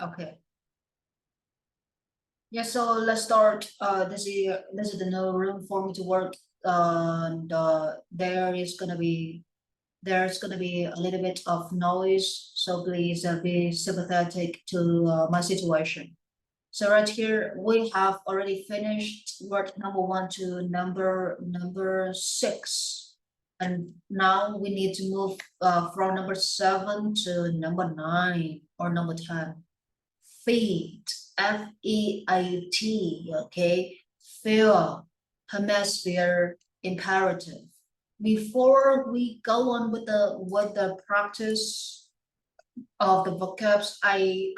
Okay. Yeah, so let's start. This is the no room for me to work. And there's gonna be a little bit of noise, so please be sympathetic to my situation. So right here we have already finished word number 1 to number 6, and now we need to move from number 7 to number 9 or number 10. Feet, F-E-A-T, okay? Feel, hemisphere, imperative. Before we go on with the practice of the vocabs, I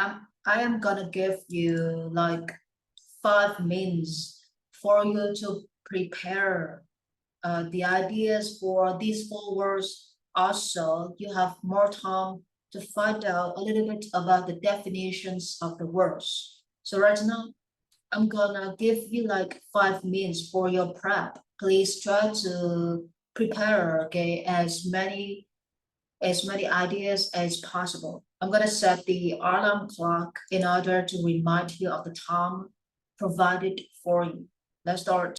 am gonna give you like 5 minutes for you to prepare the ideas for these 4 words. Also, you have more time to find out a little bit about the definitions of the words. So right now, I'm gonna give you like 5 minutes for your prep. Please try to prepare, okay, as many ideas as possible. I'm gonna set the alarm clock in order to remind you of the time provided for you. Let's start.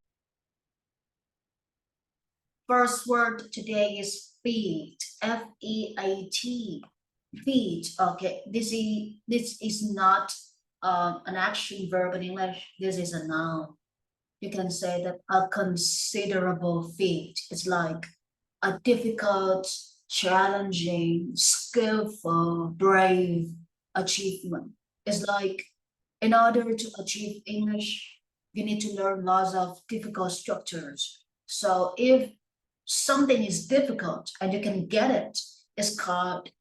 First word today is feet, F-E-A-T, feet. Okay, this is not an action verb in English. This is a noun. You can say that a considerable feat. It's like a difficult, challenging, skillful, brave achievement. It's like in order to achieve English, you need to learn lots of difficult structures. So if something is difficult and you can get it, it's called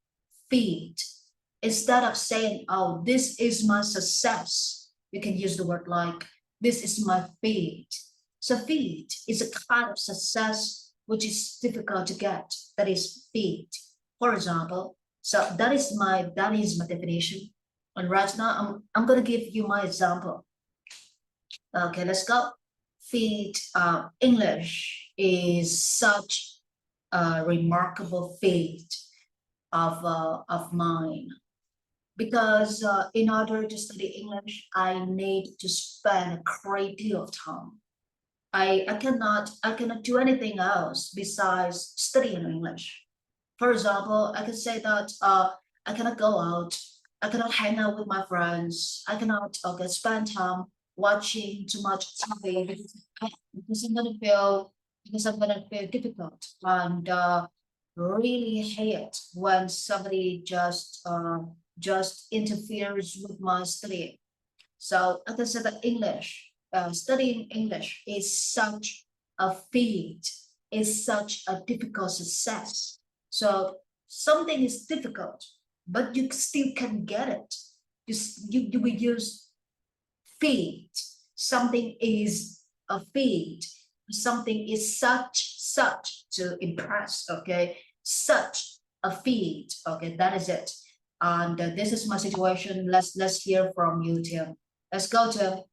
feat. Instead of saying, oh, this is my success, you can use the word like, this is my feat. So feat is a kind of success which is difficult to get. That is feat. For example, so that is my definition. And right now I'm gonna give you my example. Okay, let's go. Feat English is such a remarkable feat of mine, because in order to study English, I need to spend a great deal of time. I cannot do anything else besides studying English. For example, I can say that I cannot go out, I cannot hang out with my friends, I cannot spend time watching too much TV because I'm gonna feel difficult and really hate when somebody just interferes with my studying. So I can say that studying English is such a feat, is such a difficult success. So something is difficult, but you still can get it. You will use feat. Something is a feat. Something is such to impress. Okay, such a feat. Okay, that is it. And this is my situation. Let's hear from you, Tim. Let's go, Tim.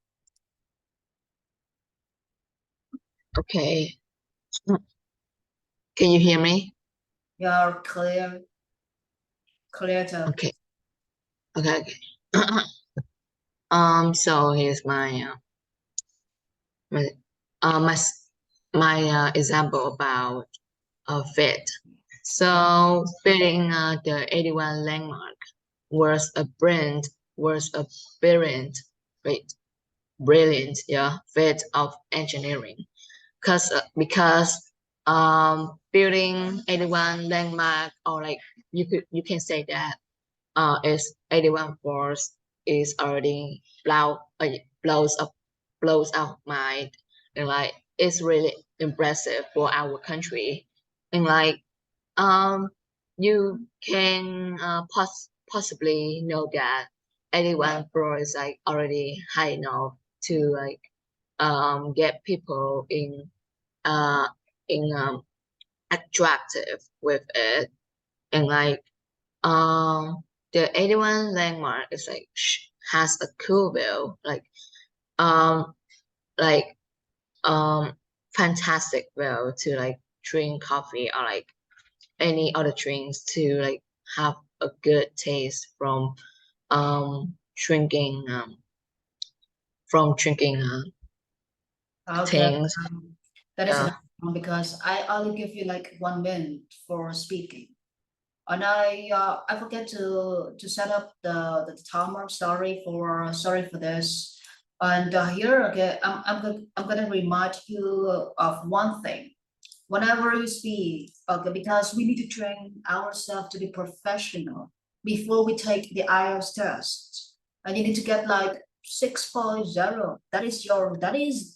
Okay. Can you hear me? You're clear. Clear, Tim. Okay. Okay. So here's my my my example about fit. So fitting the 81 landmark was a brilliant, wait, brilliant, yeah, fit of engineering. Because building 81 landmark, or like you can say that is 81 force is already blows out mind, and like it's really impressive for our country. And like you can possibly know that 81 floor is like already high enough to like get people uh in attractive with it. And like the 81 landmark is like has a cool view, um like um fantastic view to like drink coffee or like any other drinks, to like have a good taste from drinking from drinking Okay. things. That is Yeah. enough because I only give you like 1 minute for speaking. And I forget to set up the timer. Sorry for this. And here again, I'm gonna remind you of one thing. Whenever you speak, okay, because we need to train ourselves to be professional before we take the IELTS test. And you need to get like 6.0. That is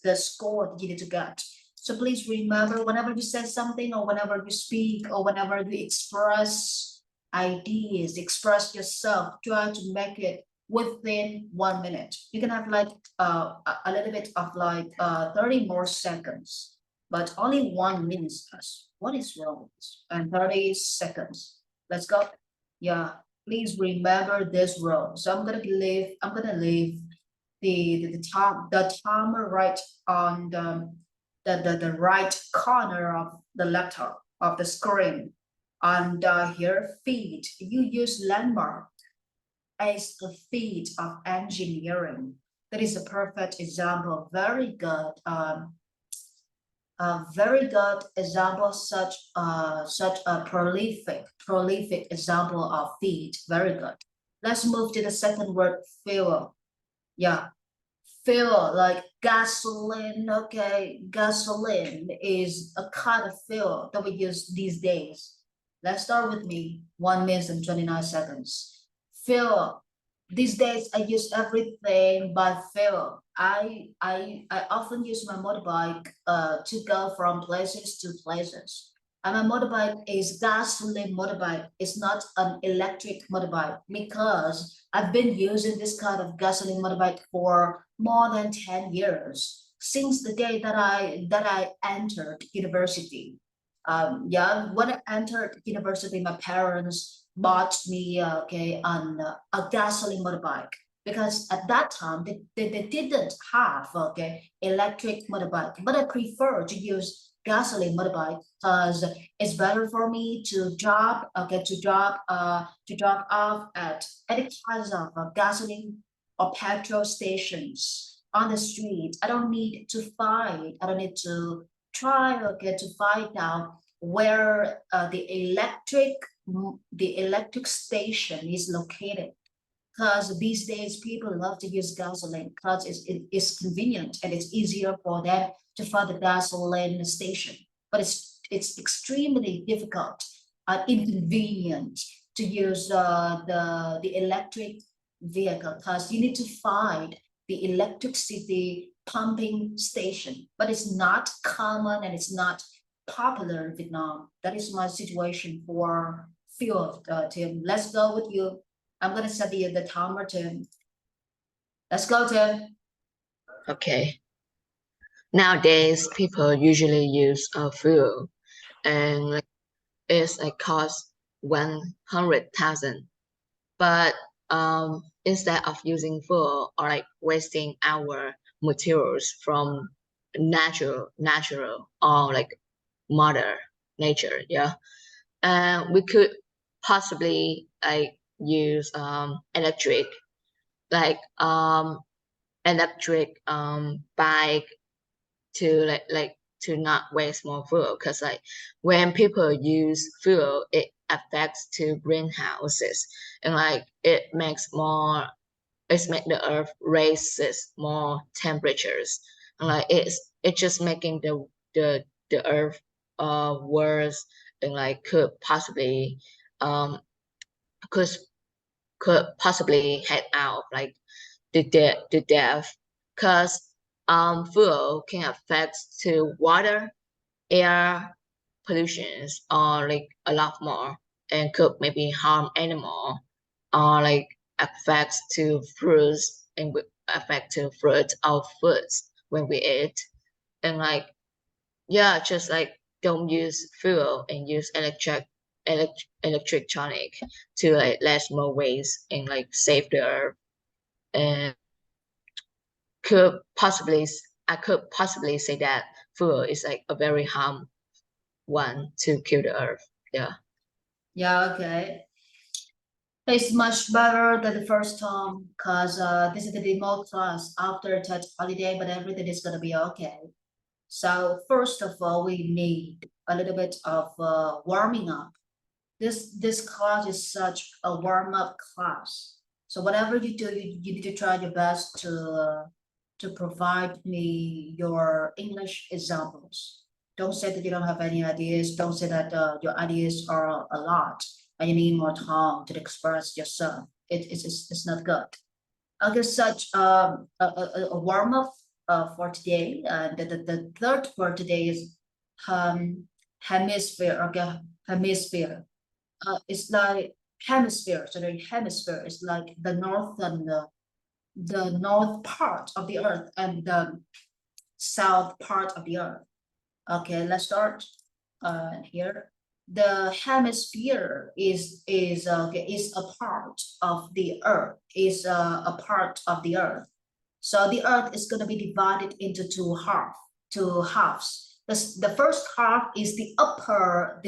the score that you need to get. So please remember, whenever you say something or whenever you speak or whenever you express ideas, express yourself, try to make it within 1 minute. You can have like a little bit of like 30 more seconds, but only 1 minute. What is wrong with this? And 30 seconds. Let's go. Yeah, please remember this rule. So I'm gonna leave the timer right on the right corner of the laptop of the screen. And here, feet. You use landmark as the feet of engineering. That is a perfect example. Very good example. Such a prolific example of feet. Very good. Let's move to the second word, fuel. Yeah, fuel like gasoline. Okay, gasoline is a kind of fuel that we use these days. Let's start with me. 1 minute and 29 seconds. Fuel. These days I use everything by fuel. I often use my motorbike to go from places to places. And my motorbike is gasoline motorbike. It's not an electric motorbike because I've been using this kind of gasoline motorbike for more than 10 years since the day that I entered university. Yeah, when I entered university, my parents bought me a gasoline motorbike because at that time they didn't have electric motorbike, but I prefer to use gasoline motorbike because it's better for me to drop off at any kinds of gasoline or petrol stations on the street. I don't need to fight. I don't need to try to find out where the electric station is located. Because these days people love to use gasoline because it's convenient and it's easier for them to find the gasoline station. But it's extremely difficult and inconvenient to use the electric vehicle because you need to find the electricity pumping station. But it's not common and it's not popular in Vietnam. That is my situation for fuel, Tim. Let's go with you. I'm gonna set the timer, Tim. Let's go, Tim. Okay. Nowadays, people usually use a fuel, and like it's a cost 100,000. But instead of using fuel or like wasting our materials from natural or like mother nature, yeah, we could possibly like use like electric bike to like to not waste more fuel, because like when people use fuel, it affects to greenhouses, and like it's make the earth raises more temperatures, and like it's just making the earth worse, and like um could could possibly head out like the death, because fuel can affect to water, air pollutions, or like a lot more, and could maybe harm animal, or like affects to fruits, and affect to fruit or foods when we eat. And like, yeah, just like don't use fuel and use electronic to like less more waste and like save the earth. And could possibly I could possibly say that fuel is like a very harm one to kill the earth. Yeah. Yeah, okay. It's much better than the first time because this is the remote class after that holiday, but everything is gonna be okay. So first of all, we need a little bit of warming up. This class is such a warm-up class. So whatever you do, you need to try your best to provide me your English examples. Don't say that you don't have any ideas. Don't say that your ideas are a lot and you need more time to express yourself. It's not good. I'll give such a warm-up for today. The third word today is hemisphere. Okay, hemisphere. It's like hemisphere. So the hemisphere is like the northern, the north part of the earth and the south part of the earth. Okay, let's start here. The hemisphere is okay, is a part of the earth, is a part of the earth. So the earth is going to be divided into two halves. The first half is the upper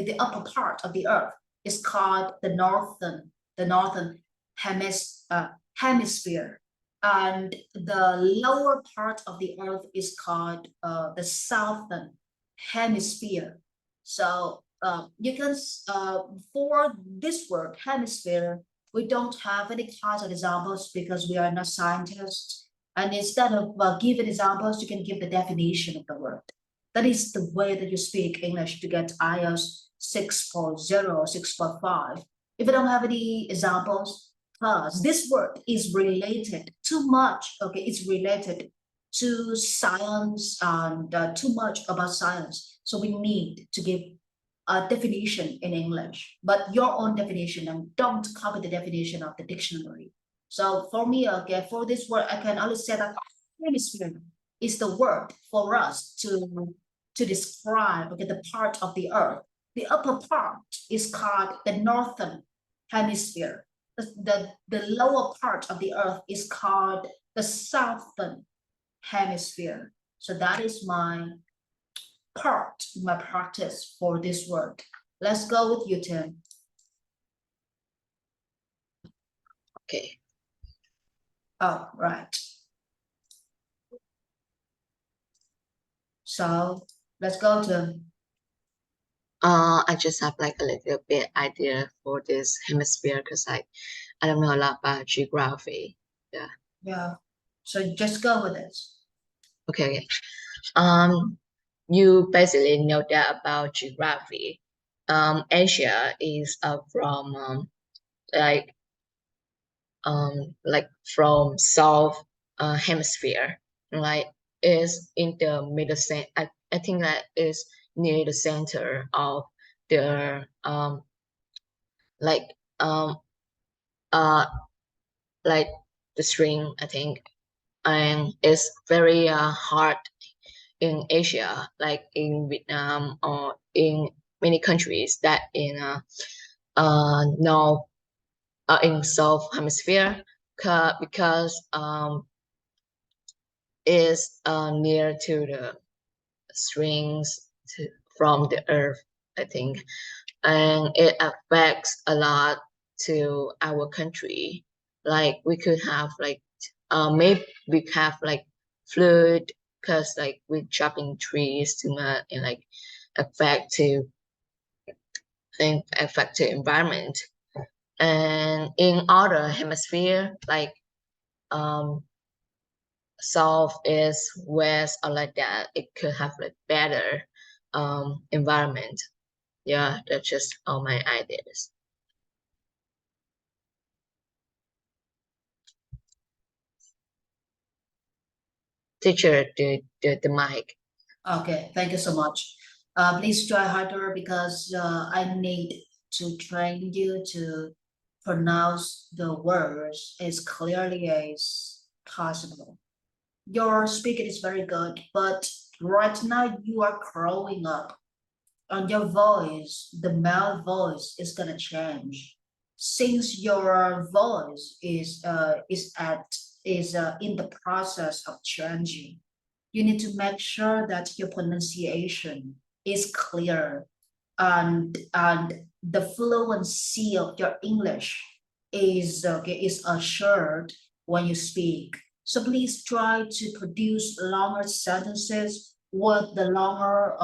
part of the earth. It's called the northern hemisphere. And the lower part of the earth is called the southern hemisphere. So you can, for this word hemisphere, we don't have any kinds of examples because we are not scientists. And instead of giving examples, you can give the definition of the word. That is the way that you speak English to get IELTS 6.0, 6.5. If you don't have any examples, because this word is related too much, okay, it's related to science and too much about science. So we need to give a definition in English, but your own definition, and don't copy the definition of the dictionary. So for me, okay, for this word, I can only say that hemisphere is the word for us to describe, okay, the part of the earth. The upper part is called the northern hemisphere. The lower part of the earth is called the southern hemisphere. So that is my practice for this word. Let's go with you, Tim. Okay. Oh, right. So let's go to. I just have like a little bit idea for this hemisphere because I don't know a lot about geography. Yeah. Yeah. So just go with it. Okay. You basically know that about geography. Asia is from like from south hemisphere, like is in the middle center. I think that is near the center of the like um uh like the string, I think, and it's very hard in Asia, like in Vietnam or in many countries that in north in south hemisphere, because is near to the strings from the earth, I think, and it affects a lot to our country. Like we could have like maybe we have like flood because like we're chopping trees too much and like affect to affect the environment. And in other hemisphere, like um south, east, west, or like that, it could have like better environment. Yeah, that's just all my ideas. Teacher, the mic. Okay, thank you so much. Please try harder because I need to train you to pronounce the words as clearly as possible. Your speaking is very good, but right now you are growing up and your voice, the male voice is gonna change. Since your voice is in the process of changing, you need to make sure that your pronunciation is clear and the fluency of your English is assured when you speak. So please try to produce longer sentences with the longer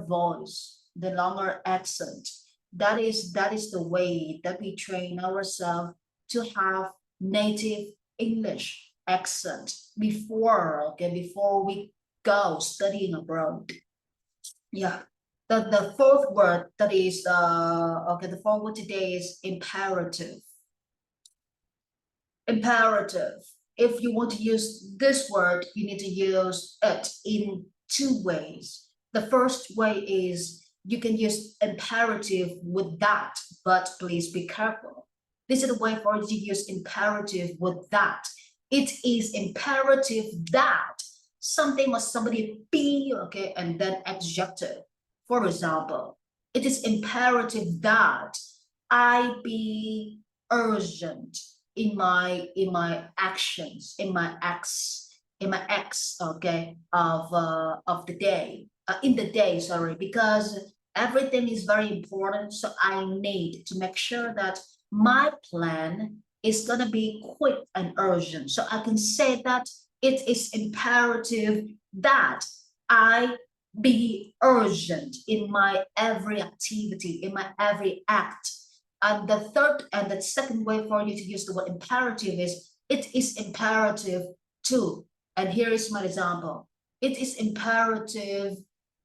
voice, the longer accent. That is the way that we train ourselves to have native English accent before we go studying abroad. Yeah. The fourth word that is the fourth word today is imperative. Imperative. If you want to use this word, you need to use it in two ways. The first way is you can use imperative with that, but please be careful. This is the way for you to use imperative with that. It is imperative that something or somebody be, and then adjective. For example, it is imperative that I be urgent in my actions, in my acts of the day, in the day, sorry, because everything is very important. So I need to make sure that my plan is gonna be quick and urgent. So I can say that it is imperative that I be urgent in my every activity, in my every act. And the second way for you to use the word imperative is it is imperative to, and here is my example. It is imperative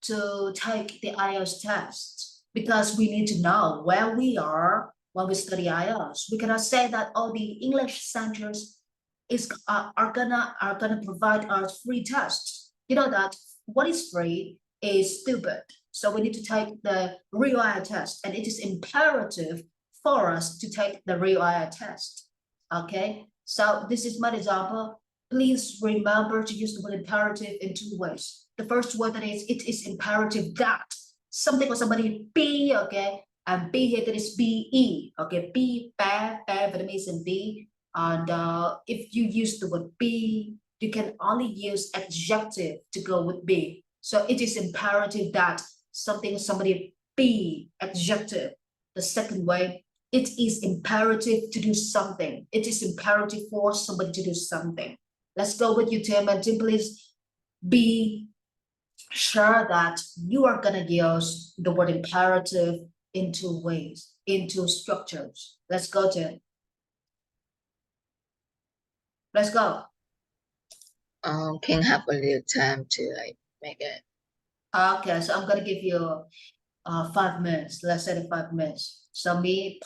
to take the IELTS test because we need to know where we are when we study IELTS. We cannot say that all the English centers are gonna provide us free tests. You know that what is free is stupid. So we need to take the real IELTS test, and it is imperative for us to take the real IELTS test. Okay, so this is my example. Please remember to use the word imperative in two ways. The first word that is it is imperative that something or somebody be, and be here that is be, be bad Vietnamese and be. And if you use the word be, you can only use adjective to go with be. So it is imperative that something or somebody be adjective. The second way, it is imperative to do something. It is imperative for somebody to do something. Let's go with you, Tim, and Tim, please be sure that you are gonna use the word imperative in two ways, in two structures. Let's go, Tim. Let's go. Can have a little time to like make it. Okay, so I'm gonna give you 5 minutes. Let's say 5 minutes. So me,